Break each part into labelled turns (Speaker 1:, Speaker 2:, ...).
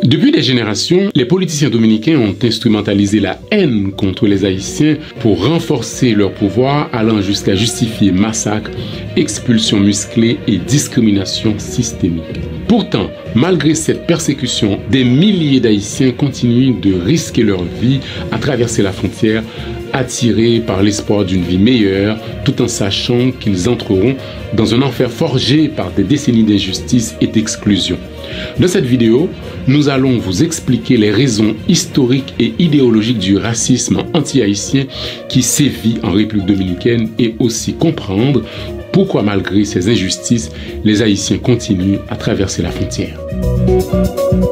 Speaker 1: Depuis des générations, les politiciens dominicains ont instrumentalisé la haine contre les Haïtiens pour renforcer leur pouvoir, allant jusqu'à justifier massacres, expulsions musclées et discrimination systémique. Pourtant, malgré cette persécution, des milliers d'Haïtiens continuent de risquer leur vie à traverser la frontière, attirés par l'espoir d'une vie meilleure, tout en sachant qu'ils entreront dans un enfer forgé par des décennies d'injustice et d'exclusion. Dans cette vidéo, nous allons vous expliquer les raisons historiques et idéologiques du racisme anti-haïtien qui sévit en République dominicaine et aussi comprendre pourquoi malgré ces injustices, les Haïtiens continuent à traverser la frontière.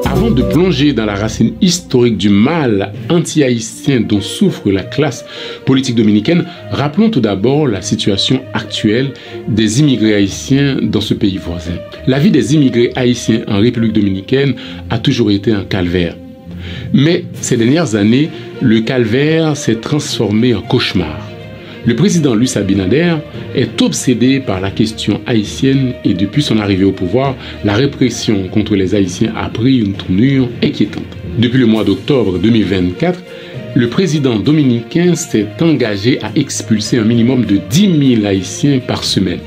Speaker 1: Avant de plonger dans la racine historique du mal anti-haïtien dont souffre la classe politique dominicaine, rappelons tout d'abord la situation actuelle des immigrés haïtiens dans ce pays voisin. La vie des immigrés haïtiens en République dominicaine a toujours été un calvaire. Mais ces dernières années, le calvaire s'est transformé en cauchemar. Le président Luis Abinader est obsédé par la question haïtienne et depuis son arrivée au pouvoir, la répression contre les Haïtiens a pris une tournure inquiétante. Depuis le mois d'octobre 2024, le président dominicain s'est engagé à expulser un minimum de 10 000 Haïtiens par semaine.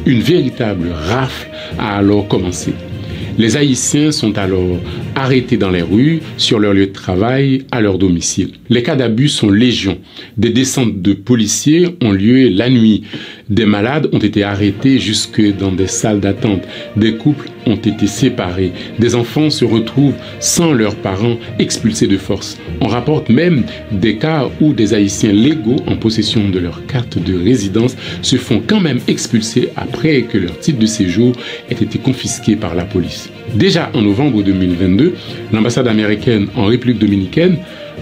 Speaker 1: Une véritable rafle a alors commencé. Les Haïtiens sont alors arrêtés dans les rues, sur leur lieu de travail, à leur domicile. Les cas d'abus sont légion. Des descentes de policiers ont lieu la nuit. Des malades ont été arrêtés jusque dans des salles d'attente. Des couples ont été séparés. Des enfants se retrouvent sans leurs parents, expulsés de force. On rapporte même des cas où des Haïtiens légaux en possession de leur carte de résidence se font quand même expulser après que leur titre de séjour ait été confisqué par la police. Déjà en novembre 2022, l'ambassade américaine en République dominicaine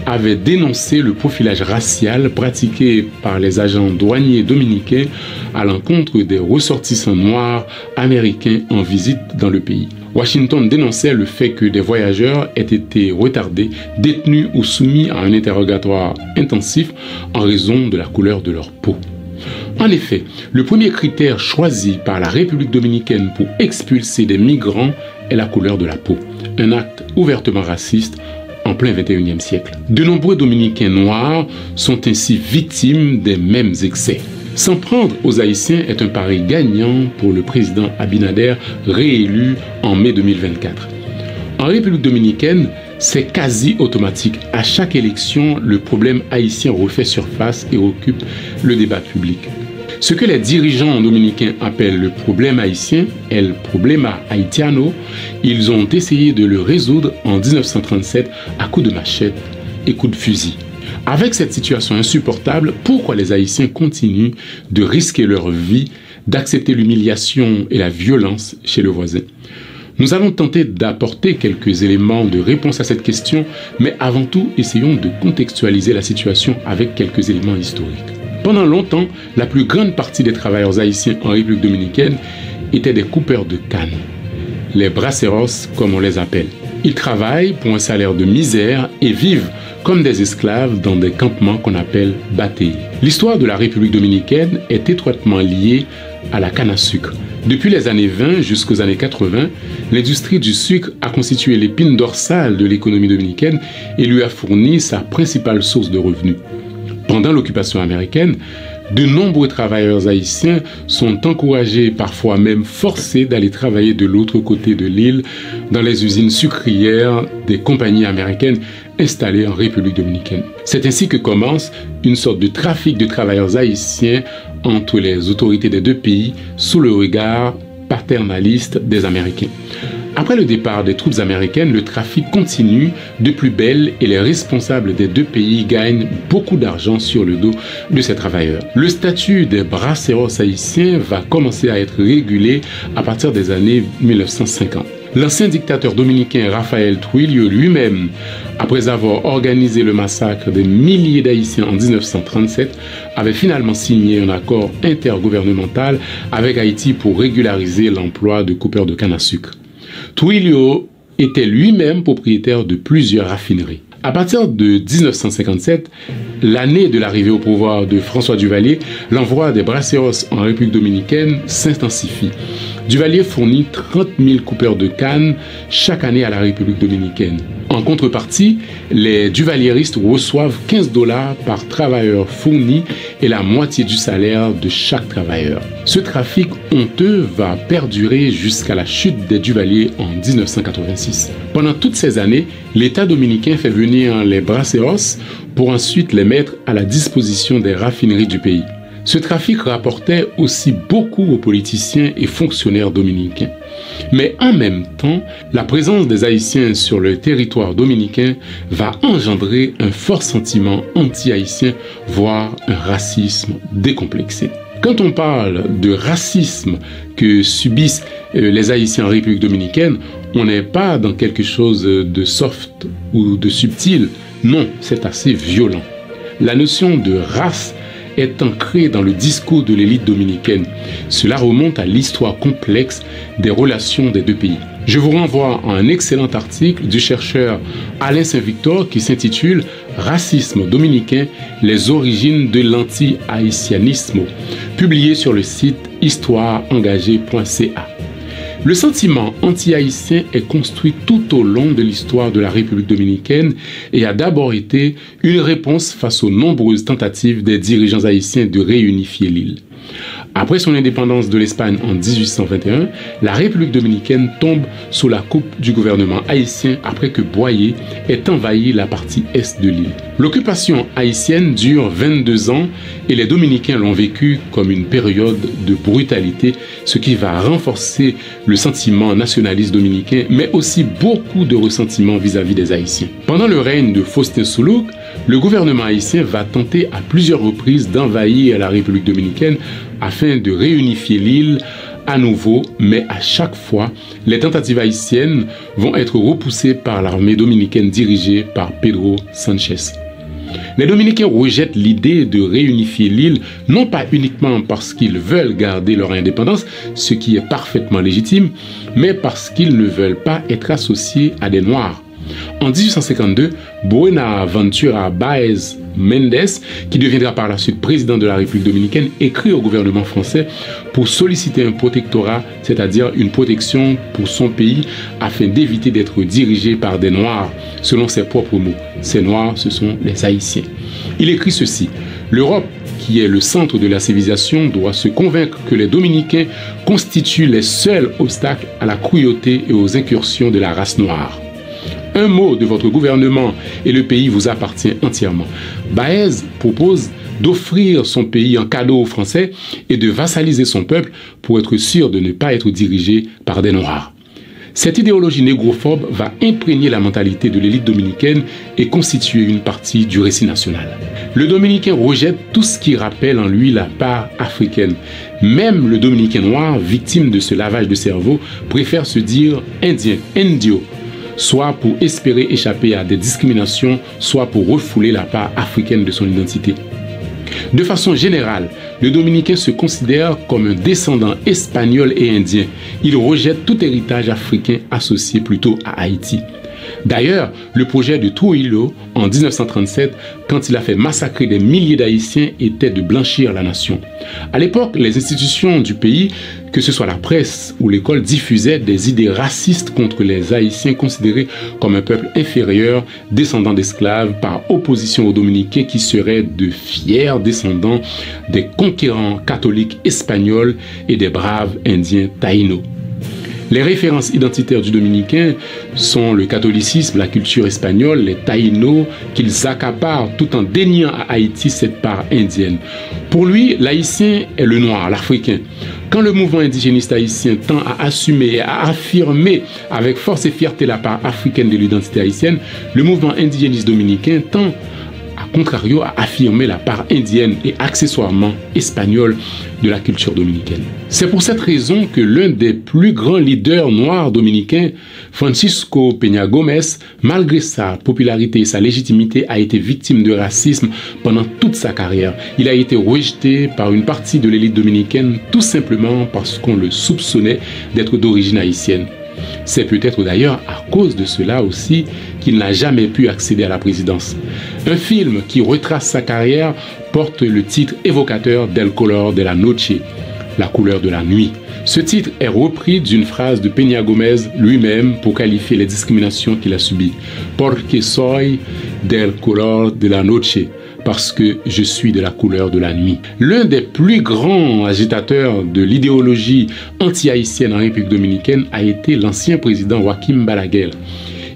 Speaker 1: avait dénoncé le profilage racial pratiqué par les agents douaniers dominicains à l'encontre des ressortissants noirs américains en visite dans le pays. Washington dénonçait le fait que des voyageurs aient été retardés, détenus ou soumis à un interrogatoire intensif en raison de la couleur de leur peau. En effet, le premier critère choisi par la République dominicaine pour expulser des migrants est la couleur de la peau, un acte ouvertement raciste en plein XXIe siècle. De nombreux Dominicains noirs sont ainsi victimes des mêmes excès. S'en prendre aux Haïtiens est un pari gagnant pour le président Abinader, réélu en mai 2024. En République dominicaine, c'est quasi automatique. À chaque élection, le problème haïtien refait surface et occupe le débat public. Ce que les dirigeants dominicains appellent le problème haïtien, el problema haitiano, ils ont essayé de le résoudre en 1937 à coups de machette et coups de fusil. Avec cette situation insupportable, pourquoi les Haïtiens continuent de risquer leur vie, d'accepter l'humiliation et la violence chez le voisin? Nous allons tenter d'apporter quelques éléments de réponse à cette question, mais avant tout, essayons de contextualiser la situation avec quelques éléments historiques. Pendant longtemps, la plus grande partie des travailleurs haïtiens en République dominicaine étaient des coupeurs de canne, les braceros comme on les appelle. Ils travaillent pour un salaire de misère et vivent comme des esclaves dans des campements qu'on appelle bateys. L'histoire de la République dominicaine est étroitement liée à la canne à sucre. Depuis les années 20 jusqu'aux années 80, l'industrie du sucre a constitué l'épine dorsale de l'économie dominicaine et lui a fourni sa principale source de revenus. Pendant l'occupation américaine, de nombreux travailleurs haïtiens sont encouragés, parfois même forcés, d'aller travailler de l'autre côté de l'île, dans les usines sucrières des compagnies américaines installées en République dominicaine. C'est ainsi que commence une sorte de trafic de travailleurs haïtiens entre les autorités des deux pays, sous le regard paternaliste des Américains. Après le départ des troupes américaines, le trafic continue de plus belle et les responsables des deux pays gagnent beaucoup d'argent sur le dos de ces travailleurs. Le statut des braceros haïtiens va commencer à être régulé à partir des années 1950. L'ancien dictateur dominicain Rafael Trujillo lui-même, après avoir organisé le massacre des milliers d'Haïtiens en 1937, avait finalement signé un accord intergouvernemental avec Haïti pour régulariser l'emploi de coupeurs de canne à sucre. Trujillo était lui-même propriétaire de plusieurs raffineries. À partir de 1957, l'année de l'arrivée au pouvoir de François Duvalier, l'envoi des braceros en République dominicaine s'intensifie. Duvalier fournit 30 000 coupeurs de canne chaque année à la République dominicaine. En contrepartie, les duvalieristes reçoivent 15 $ par travailleur fourni et la moitié du salaire de chaque travailleur. Ce trafic honteux va perdurer jusqu'à la chute des Duvalier en 1986. Pendant toutes ces années, l'État dominicain fait venir les braceros pour ensuite les mettre à la disposition des raffineries du pays. Ce trafic rapportait aussi beaucoup aux politiciens et fonctionnaires dominicains. Mais en même temps, la présence des Haïtiens sur le territoire dominicain va engendrer un fort sentiment anti-haïtien, voire un racisme décomplexé. Quand on parle de racisme que subissent les Haïtiens en République dominicaine, on n'est pas dans quelque chose de soft ou de subtil. Non, c'est assez violent. La notion de race est ancré dans le discours de l'élite dominicaine. Cela remonte à l'histoire complexe des relations des deux pays. Je vous renvoie à un excellent article du chercheur Alain Saint-Victor qui s'intitule « Racisme dominicain, les origines de l'anti-haïtianisme », publié sur le site histoireengagée.ca. Le sentiment anti-haïtien est construit tout au long de l'histoire de la République dominicaine et a d'abord été une réponse face aux nombreuses tentatives des dirigeants haïtiens de réunifier l'île. Après son indépendance de l'Espagne en 1821, la République dominicaine tombe sous la coupe du gouvernement haïtien après que Boyer ait envahi la partie est de l'île. L'occupation haïtienne dure 22 ans et les Dominicains l'ont vécu comme une période de brutalité, ce qui va renforcer le sentiment nationaliste dominicain, mais aussi beaucoup de ressentiment vis-à-vis des Haïtiens. Pendant le règne de Faustin Soulouque, le gouvernement haïtien va tenter à plusieurs reprises d'envahir la République dominicaine afin de réunifier l'île à nouveau, mais à chaque fois, les tentatives haïtiennes vont être repoussées par l'armée dominicaine dirigée par Pedro Sanchez. Les Dominicains rejettent l'idée de réunifier l'île, non pas uniquement parce qu'ils veulent garder leur indépendance, ce qui est parfaitement légitime, mais parce qu'ils ne veulent pas être associés à des Noirs. En 1852, Buenaventura Báez Méndez, qui deviendra par la suite président de la République dominicaine, écrit au gouvernement français pour solliciter un protectorat, c'est-à-dire une protection pour son pays, afin d'éviter d'être dirigé par des Noirs, selon ses propres mots. Ces Noirs, ce sont les Haïtiens. Il écrit ceci: « L'Europe, qui est le centre de la civilisation, doit se convaincre que les Dominicains constituent les seuls obstacles à la cruauté et aux incursions de la race noire. Un mot de votre gouvernement et le pays vous appartient entièrement. » Báez propose d'offrir son pays en cadeau aux Français et de vassaliser son peuple pour être sûr de ne pas être dirigé par des Noirs. Cette idéologie négrophobe va imprégner la mentalité de l'élite dominicaine et constituer une partie du récit national. Le Dominicain rejette tout ce qui rappelle en lui la part africaine. Même le Dominicain noir, victime de ce lavage de cerveau, préfère se dire indien, indio, soit pour espérer échapper à des discriminations, soit pour refouler la part africaine de son identité. De façon générale, le Dominicain se considère comme un descendant espagnol et indien. Il rejette tout héritage africain associé plutôt à Haïti. D'ailleurs, le projet de Trujillo en 1937, quand il a fait massacrer des milliers d'Haïtiens, était de blanchir la nation. À l'époque, les institutions du pays, que ce soit la presse ou l'école, diffusaient des idées racistes contre les Haïtiens considérés comme un peuple inférieur, descendant d'esclaves, par opposition aux Dominicains qui seraient de fiers descendants des conquérants catholiques espagnols et des braves indiens taïnos. Les références identitaires du Dominicain sont le catholicisme, la culture espagnole, les taïnos qu'ils accaparent tout en déniant à Haïti cette part indienne. Pour lui, l'haïtien est le noir, l'africain. Quand le mouvement indigéniste haïtien tend à assumer et à affirmer avec force et fierté la part africaine de l'identité haïtienne, le mouvement indigéniste dominicain tend à contrario à affirmer la part indienne et accessoirement espagnole de la culture dominicaine. C'est pour cette raison que l'un des plus grands leaders noirs dominicains, Francisco Peña Gómez, malgré sa popularité et sa légitimité, a été victime de racisme pendant toute sa carrière. Il a été rejeté par une partie de l'élite dominicaine tout simplement parce qu'on le soupçonnait d'être d'origine haïtienne. C'est peut-être d'ailleurs à cause de cela aussi qu'il n'a jamais pu accéder à la présidence. Un film qui retrace sa carrière porte le titre évocateur d'El Color de la Noche, la couleur de la nuit. Ce titre est repris d'une phrase de Peña Gómez lui-même pour qualifier les discriminations qu'il a subies. Porque soy del color de la noche, parce que je suis de la couleur de la nuit. L'un des plus grands agitateurs de l'idéologie anti-haïtienne en République dominicaine a été l'ancien président Joaquim Balaguer.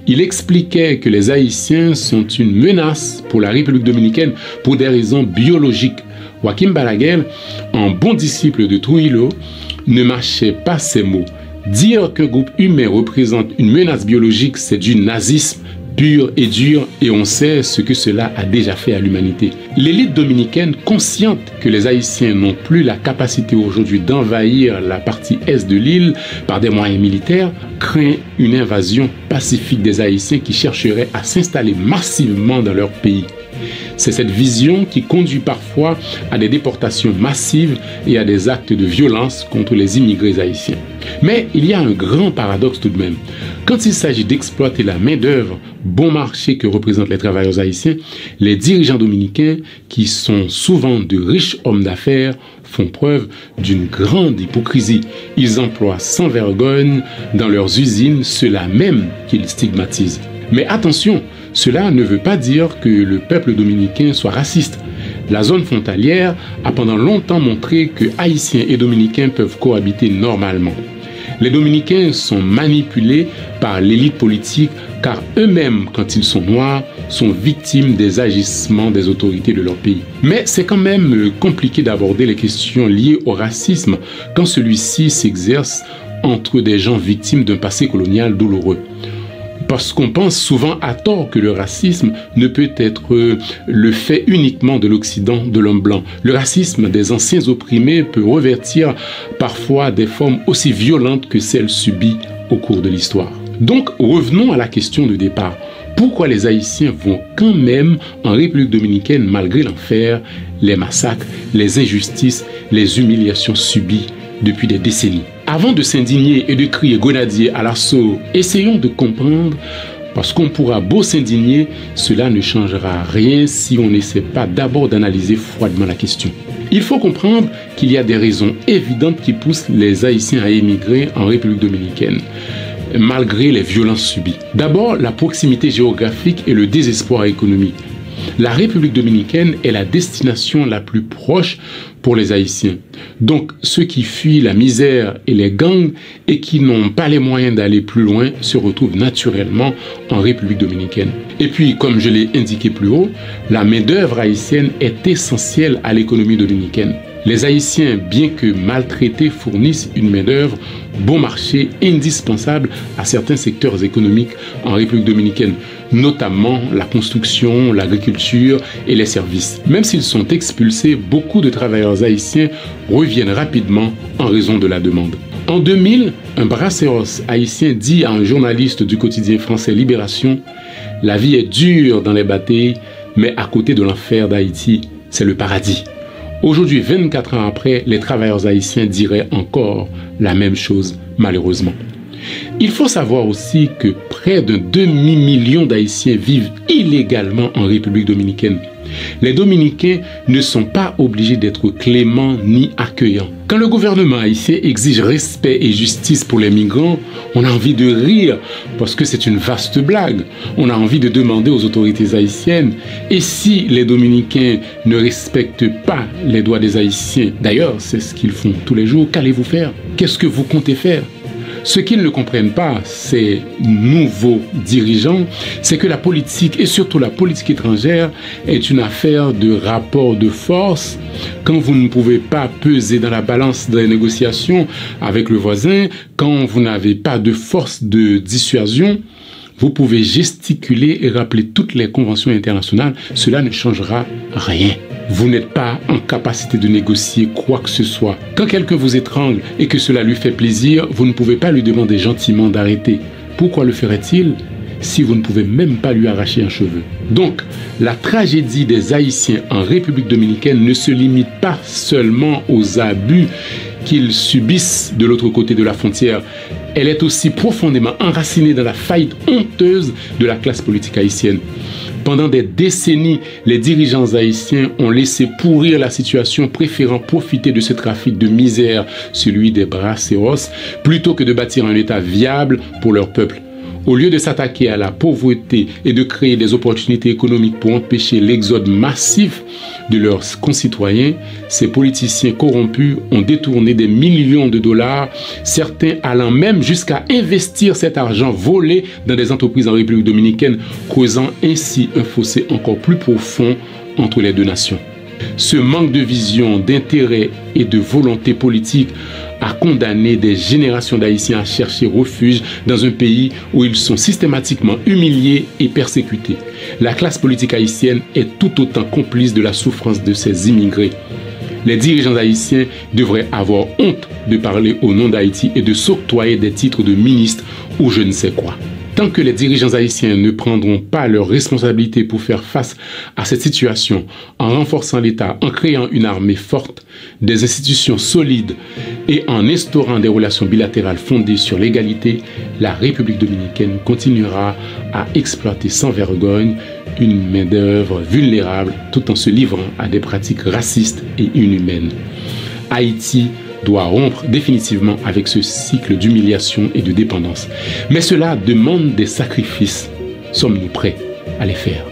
Speaker 1: Il expliquait que les Haïtiens sont une menace pour la République dominicaine pour des raisons biologiques. Joaquim Balaguer, en bon disciple de Trujillo, ne mâchait pas ces mots. Dire qu'un groupe humain représente une menace biologique, c'est du nazisme pur et dur, et on sait ce que cela a déjà fait à l'humanité. L'élite dominicaine, consciente que les Haïtiens n'ont plus la capacité aujourd'hui d'envahir la partie est de l'île par des moyens militaires, craint une invasion pacifique des Haïtiens qui chercheraient à s'installer massivement dans leur pays. C'est cette vision qui conduit parfois à des déportations massives et à des actes de violence contre les immigrés haïtiens. Mais il y a un grand paradoxe tout de même. Quand il s'agit d'exploiter la main-d'œuvre bon marché que représentent les travailleurs haïtiens, les dirigeants dominicains, qui sont souvent de riches hommes d'affaires, font preuve d'une grande hypocrisie. Ils emploient sans vergogne dans leurs usines ceux-là même qu'ils stigmatisent. Mais attention, cela ne veut pas dire que le peuple dominicain soit raciste. La zone frontalière a pendant longtemps montré que Haïtiens et Dominicains peuvent cohabiter normalement. Les Dominicains sont manipulés par l'élite politique car eux-mêmes, quand ils sont noirs, sont victimes des agissements des autorités de leur pays. Mais c'est quand même compliqué d'aborder les questions liées au racisme quand celui-ci s'exerce entre des gens victimes d'un passé colonial douloureux. Parce qu'on pense souvent à tort que le racisme ne peut être le fait uniquement de l'Occident, de l'homme blanc. Le racisme des anciens opprimés peut revêtir parfois des formes aussi violentes que celles subies au cours de l'histoire. Donc revenons à la question de départ. Pourquoi les Haïtiens vont quand même en République dominicaine malgré l'enfer, les massacres, les injustices, les humiliations subies depuis des décennies? Avant de s'indigner et de crier grenadier à l'assaut, essayons de comprendre, parce qu'on pourra beau s'indigner, cela ne changera rien si on n'essaie pas d'abord d'analyser froidement la question. Il faut comprendre qu'il y a des raisons évidentes qui poussent les Haïtiens à émigrer en République dominicaine, malgré les violences subies. D'abord, la proximité géographique et le désespoir économique. La République dominicaine est la destination la plus proche pour les Haïtiens. Donc, ceux qui fuient la misère et les gangs et qui n'ont pas les moyens d'aller plus loin se retrouvent naturellement en République dominicaine. Et puis, comme je l'ai indiqué plus haut, la main-d'œuvre haïtienne est essentielle à l'économie dominicaine. Les Haïtiens, bien que maltraités, fournissent une main-d'œuvre bon marché indispensable à certains secteurs économiques en République dominicaine, notamment la construction, l'agriculture et les services. Même s'ils sont expulsés, beaucoup de travailleurs haïtiens reviennent rapidement en raison de la demande. En 2000, un brasseros haïtien dit à un journaliste du quotidien français Libération « La vie est dure dans les bâtés, mais à côté de l'enfer d'Haïti, c'est le paradis ». Aujourd'hui, 24 ans après, les travailleurs haïtiens diraient encore la même chose, malheureusement. Il faut savoir aussi que près d'un demi-million d'Haïtiens vivent illégalement en République dominicaine. Les Dominicains ne sont pas obligés d'être cléments ni accueillants. Quand le gouvernement haïtien exige respect et justice pour les migrants, on a envie de rire parce que c'est une vaste blague. On a envie de demander aux autorités haïtiennes, et si les Dominicains ne respectent pas les droits des Haïtiens, d'ailleurs c'est ce qu'ils font tous les jours, qu'allez-vous faire? Qu'est-ce que vous comptez faire? Ce qu'ils ne comprennent pas, ces nouveaux dirigeants, c'est que la politique, et surtout la politique étrangère, est une affaire de rapport de force. Quand vous ne pouvez pas peser dans la balance des négociations avec le voisin, quand vous n'avez pas de force de dissuasion, vous pouvez gesticuler et rappeler toutes les conventions internationales, cela ne changera rien. Vous n'êtes pas en capacité de négocier quoi que ce soit. Quand quelqu'un vous étrangle et que cela lui fait plaisir, vous ne pouvez pas lui demander gentiment d'arrêter. Pourquoi le ferait-il si vous ne pouvez même pas lui arracher un cheveu? Donc, la tragédie des Haïtiens en République dominicaine ne se limite pas seulement aux abus qu'ils subissent de l'autre côté de la frontière. elle est aussi profondément enracinée dans la faillite honteuse de la classe politique haïtienne. Pendant des décennies, les dirigeants haïtiens ont laissé pourrir la situation, préférant profiter de ce trafic de misère, celui des braceros, plutôt que de bâtir un État viable pour leur peuple. Au lieu de s'attaquer à la pauvreté et de créer des opportunités économiques pour empêcher l'exode massif de leurs concitoyens, ces politiciens corrompus ont détourné des millions de dollars, certains allant même jusqu'à investir cet argent volé dans des entreprises en République dominicaine, causant ainsi un fossé encore plus profond entre les deux nations. Ce manque de vision, d'intérêt et de volonté politique a condamné des générations d'Haïtiens à chercher refuge dans un pays où ils sont systématiquement humiliés et persécutés. La classe politique haïtienne est tout autant complice de la souffrance de ces immigrés. Les dirigeants haïtiens devraient avoir honte de parler au nom d'Haïti et de s'octroyer des titres de ministre ou je ne sais quoi. Tant que les dirigeants haïtiens ne prendront pas leurs responsabilités pour faire face à cette situation, en renforçant l'État, en créant une armée forte, des institutions solides et en instaurant des relations bilatérales fondées sur l'égalité, la République dominicaine continuera à exploiter sans vergogne une main-d'œuvre vulnérable tout en se livrant à des pratiques racistes et inhumaines. Haïti doit rompre définitivement avec ce cycle d'humiliation et de dépendance. Mais cela demande des sacrifices. Sommes-nous prêts à les faire?